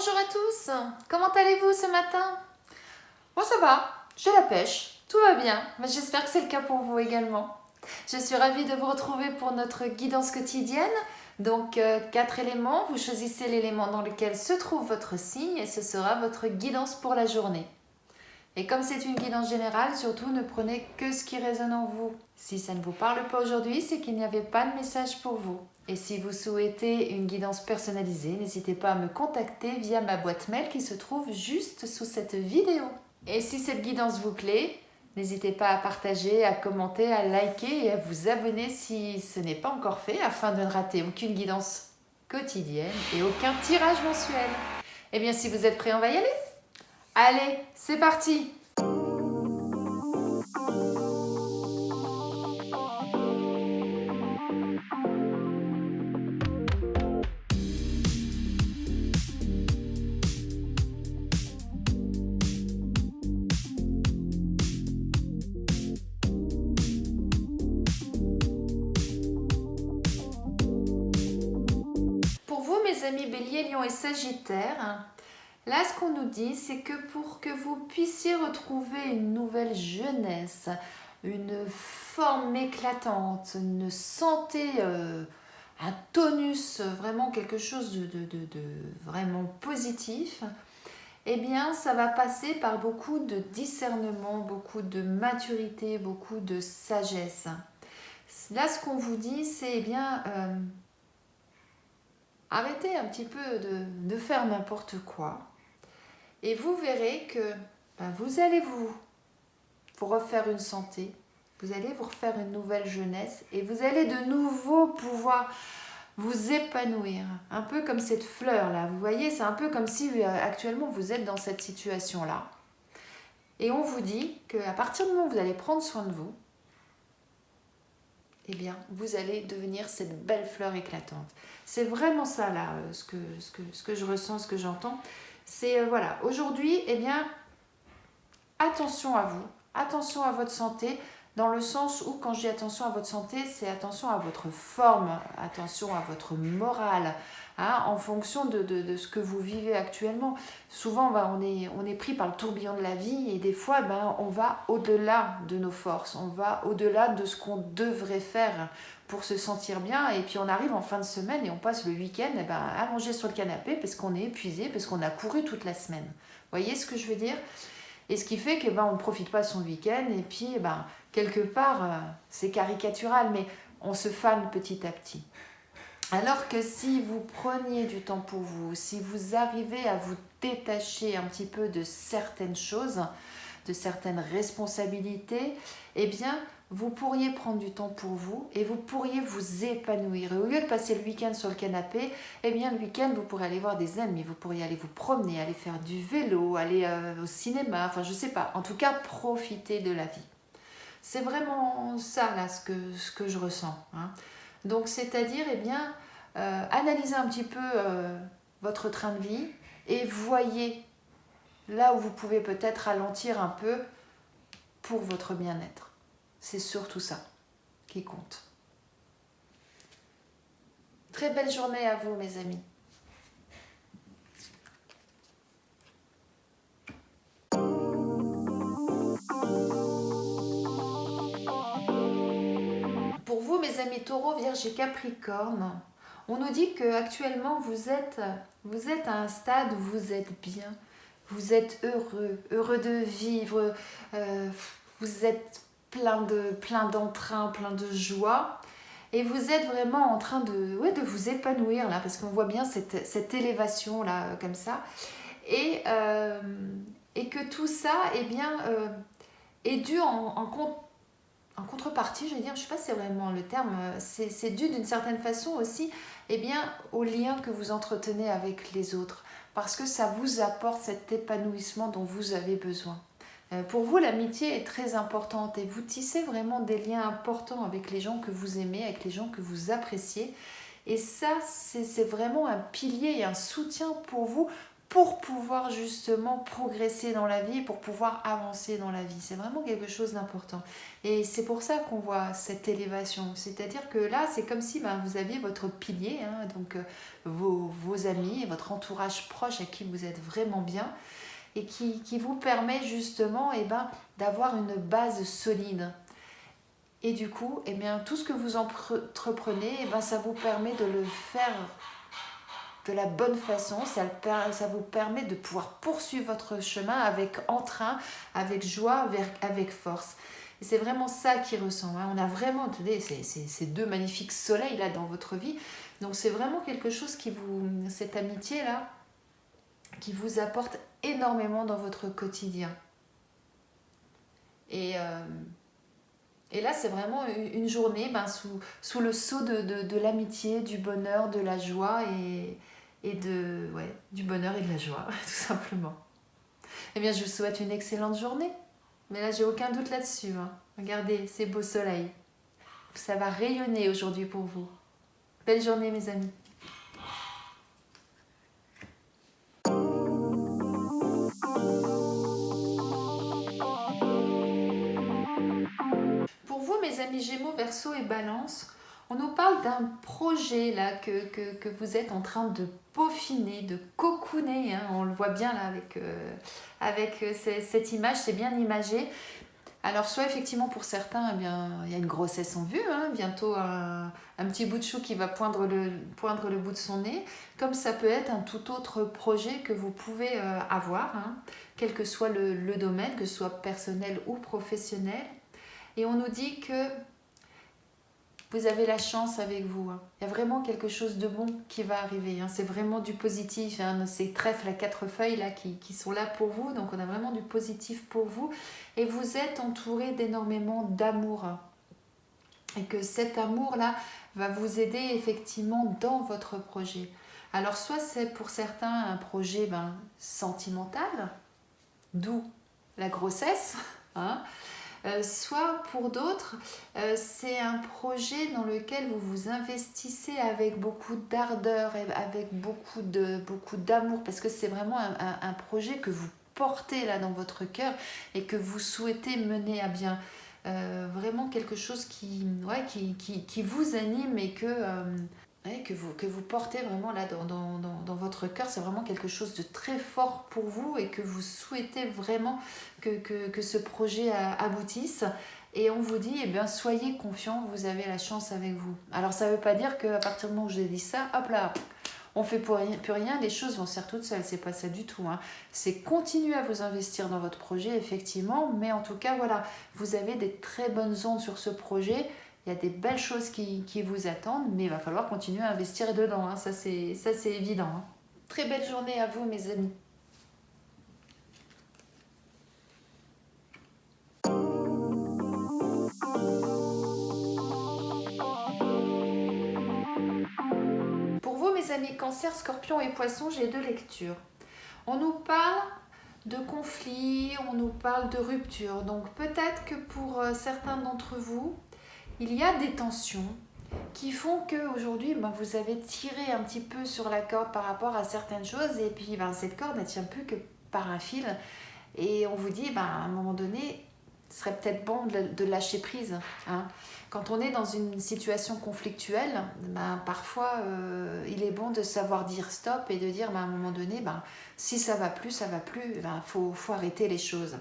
Bonjour à tous, comment allez-vous ce matin? Moi ça va, j'ai la pêche, tout va bien, mais j'espère que c'est le cas pour vous également. Je suis ravie de vous retrouver pour notre guidance quotidienne. Donc 4 éléments, vous choisissez l'élément dans lequel se trouve votre signe et ce sera votre guidance pour la journée. Et comme c'est une guidance générale, surtout ne prenez que ce qui résonne en vous. Si ça ne vous parle pas aujourd'hui, c'est qu'il n'y avait pas de message pour vous. Et si vous souhaitez une guidance personnalisée, n'hésitez pas à me contacter via ma boîte mail qui se trouve juste sous cette vidéo. Et si cette guidance vous plaît, n'hésitez pas à partager, à commenter, à liker et à vous abonner si ce n'est pas encore fait afin de ne rater aucune guidance quotidienne et aucun tirage mensuel. Eh bien, si vous êtes prêts, on va y aller. Allez, c'est parti! Pour vous, mes amis Bélier, Lion et Sagittaire, là, ce qu'on nous dit, c'est que pour que vous puissiez retrouver une nouvelle jeunesse, une forme éclatante, une santé, un tonus, vraiment quelque chose de vraiment positif, eh bien, ça va passer par beaucoup de discernement, beaucoup de maturité, beaucoup de sagesse. Là, ce qu'on vous dit, c'est eh bien, arrêtez un petit peu de faire n'importe quoi. Et vous verrez que vous allez vous refaire une santé, vous allez vous refaire une nouvelle jeunesse et vous allez de nouveau pouvoir vous épanouir. Un peu comme cette fleur là, vous voyez, c'est un peu comme si actuellement vous êtes dans cette situation là. Et on vous dit qu'à partir du moment où vous allez prendre soin de vous, eh bien, vous allez devenir cette belle fleur éclatante. C'est vraiment ça là, ce que je ressens, ce que j'entends. C'est voilà, aujourd'hui, eh bien, attention à vous, attention à votre santé, dans le sens où quand je dis attention à votre santé, c'est attention à votre forme, attention à votre morale, hein, en fonction de ce que vous vivez actuellement. Souvent, on est pris par le tourbillon de la vie et des fois, on va au-delà de nos forces, on va au-delà de ce qu'on devrait faire pour se sentir bien. Et puis on arrive en fin de semaine et on passe le week-end allongé sur le canapé parce qu'on est épuisé, parce qu'on a couru toute la semaine. Vous voyez ce que je veux dire ? Et ce qui fait que on ne profite pas de son week-end et puis quelque part c'est caricatural mais on se fane petit à petit. Alors que si vous preniez du temps pour vous, si vous arrivez à vous détacher un petit peu de certaines choses, de certaines responsabilités, eh bien vous pourriez prendre du temps pour vous et vous pourriez vous épanouir. Et au lieu de passer le week-end sur le canapé, eh bien le week-end vous pourrez aller voir des amis, vous pourriez aller vous promener, aller faire du vélo, aller au cinéma, enfin je sais pas, en tout cas profiter de la vie. C'est vraiment ça là ce que je ressens. Hein. Donc c'est-à-dire eh bien analysez un petit peu votre train de vie et voyez là où vous pouvez peut-être ralentir un peu pour votre bien-être. C'est surtout ça qui compte. Très belle journée à vous, mes amis. Pour vous, mes amis Taureau, Vierge et Capricorne, on nous dit qu'actuellement vous êtes à un stade où vous êtes bien, vous êtes heureux de vivre, vous êtes plein d'entrain, plein de joie. Et vous êtes vraiment en train de vous épanouir là, parce qu'on voit bien cette élévation là, comme ça. Et que tout ça est dû en contrepartie, je veux dire, je ne sais pas si c'est vraiment le terme, c'est dû d'une certaine façon aussi au lien que vous entretenez avec les autres. Parce que ça vous apporte cet épanouissement dont vous avez besoin. Pour vous, l'amitié est très importante et vous tissez vraiment des liens importants avec les gens que vous aimez, avec les gens que vous appréciez. Et ça, c'est vraiment un pilier et un soutien pour vous pour pouvoir justement progresser dans la vie, pour pouvoir avancer dans la vie. C'est vraiment quelque chose d'important. Et c'est pour ça qu'on voit cette élévation. C'est-à-dire que là, c'est comme si vous aviez votre pilier, hein, donc vos amis, votre entourage proche à qui vous êtes vraiment bien, et qui vous permet justement d'avoir une base solide. Et du coup, tout ce que vous entreprenez, ça vous permet de le faire de la bonne façon, ça vous permet de pouvoir poursuivre votre chemin avec entrain, avec joie, avec force. Et c'est vraiment ça qui ressent. Hein. On a vraiment, attendez, ces deux magnifiques soleils là dans votre vie. Donc c'est vraiment quelque chose cette amitié là, qui vous apporte énormément dans votre quotidien. Et là, c'est vraiment une journée sous le sceau de l'amitié, du bonheur, de la joie du bonheur et de la joie, tout simplement. Eh bien, je vous souhaite une excellente journée. Mais là, j'ai aucun doute là-dessus. Hein. Regardez, ces beaux soleils. Ça va rayonner aujourd'hui pour vous. Belle journée, mes amis. Pour vous, mes amis Gémeaux, Verseau et Balance, on nous parle d'un projet là que vous êtes en train de peaufiner, de cocooner. Hein. On le voit bien là avec cette image, c'est bien imagé. Alors soit effectivement pour certains, il y a une grossesse en vue, hein, bientôt un petit bout de chou qui va poindre le bout de son nez, comme ça peut être un tout autre projet que vous pouvez avoir, hein, quel que soit le domaine, que ce soit personnel ou professionnel. Et on nous dit que vous avez la chance avec vous. Hein. Il y a vraiment quelque chose de bon qui va arriver. Hein. C'est vraiment du positif. Hein. Ces trèfles à 4 feuilles là qui sont là pour vous. Donc on a vraiment du positif pour vous. Et vous êtes entouré d'énormément d'amour. Et que cet amour-là va vous aider effectivement dans votre projet. Alors soit c'est pour certains un projet sentimental, d'où la grossesse, hein. Soit pour d'autres, c'est un projet dans lequel vous vous investissez avec beaucoup d'ardeur et avec beaucoup d'amour, parce que c'est vraiment un projet que vous portez là dans votre cœur et que vous souhaitez mener à bien. Vraiment quelque chose qui vous anime et que vous portez vraiment là dans votre cœur. C'est vraiment quelque chose de très fort pour vous et que vous souhaitez vraiment que ce projet aboutisse. Et on vous dit, soyez confiants, vous avez la chance avec vous. Alors ça ne veut pas dire qu'à partir du moment où je dis ça, hop là, on ne fait plus rien, les choses vont se faire toutes seules. C'est pas ça du tout. Hein. C'est continuer à vous investir dans votre projet, effectivement. Mais en tout cas, voilà, vous avez des très bonnes ondes sur ce projet. Il y a des belles choses qui vous attendent, mais il va falloir continuer à investir dedans, hein. Ça c'est évident. Hein. Très belle journée à vous, mes amis. Pour vous, mes amis Cancer, Scorpion et Poisson, j'ai 2 lectures. On nous parle de conflits, on nous parle de rupture. Donc peut-être que pour certains d'entre vous, il y a des tensions qui font qu'aujourd'hui, vous avez tiré un petit peu sur la corde par rapport à certaines choses et puis cette corde ne tient plus que par un fil et on vous dit, à un moment donné, ce serait peut-être bon de lâcher prise. Hein. Quand on est dans une situation conflictuelle, parfois, il est bon de savoir dire stop et de dire, à un moment donné, si ça va plus, faut arrêter les choses.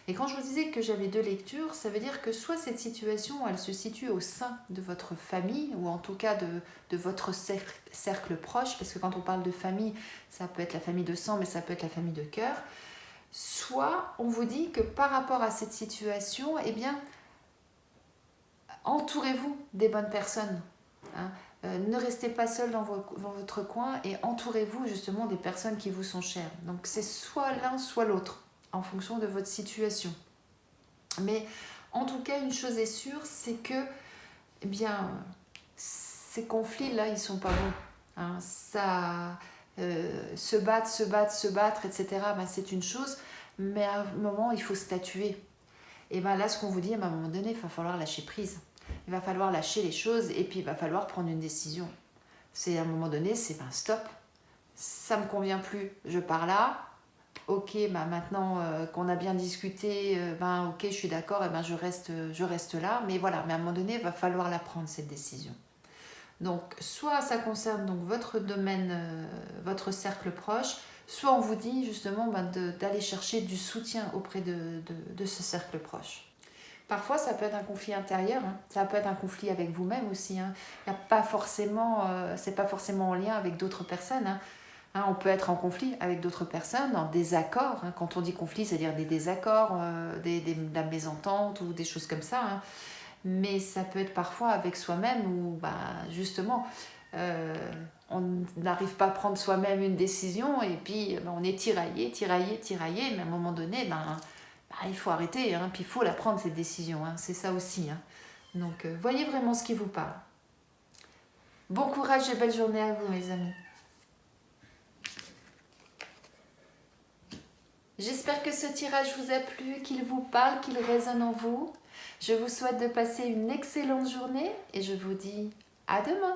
Et quand je vous disais que j'avais 2 lectures, ça veut dire que soit cette situation, elle se situe au sein de votre famille, ou en tout cas de votre cercle proche, parce que quand on parle de famille, ça peut être la famille de sang, mais ça peut être la famille de cœur. Soit on vous dit que par rapport à cette situation, entourez-vous des bonnes personnes. Hein. Ne restez pas seul dans votre coin et entourez-vous justement des personnes qui vous sont chères. Donc c'est soit l'un, soit l'autre, en fonction de votre situation. Mais en tout cas, une chose est sûre, c'est que ces conflits-là, ils sont pas bons. Hein. Ça, se battre, etc., c'est une chose, mais à un moment, il faut statuer. Et là, ce qu'on vous dit, à un moment donné, il va falloir lâcher prise. Il va falloir lâcher les choses et puis il va falloir prendre une décision. C'est à un moment donné, c'est stop. ça me convient plus, je pars là. Ok, bah maintenant qu'on a bien discuté, ben ok, je suis d'accord, et ben je reste là. Mais voilà, mais à un moment donné, il va falloir la prendre cette décision. Donc, soit ça concerne donc votre domaine, votre cercle proche, soit on vous dit justement ben, d'aller chercher du soutien auprès de ce cercle proche. Parfois, ça peut être un conflit intérieur, hein. Ça peut être un conflit avec vous-même aussi, hein. Il y a pas forcément, c'est pas forcément en lien avec d'autres personnes, hein. Hein, on peut être en conflit avec d'autres personnes, en désaccord. Hein. Quand on dit conflit, c'est-à-dire des désaccords, de la mésentente ou des choses comme ça. Hein. Mais ça peut être parfois avec soi-même où bah, justement on n'arrive pas à prendre soi-même une décision et puis on est tiraillé, mais à un moment donné, il faut arrêter, hein, puis il faut la prendre cette décision. Hein. C'est ça aussi. Hein. Donc voyez vraiment ce qui vous parle. Bon courage et belle journée à vous mes amis. J'espère que ce tirage vous a plu, qu'il vous parle, qu'il résonne en vous. Je vous souhaite de passer une excellente journée et je vous dis à demain.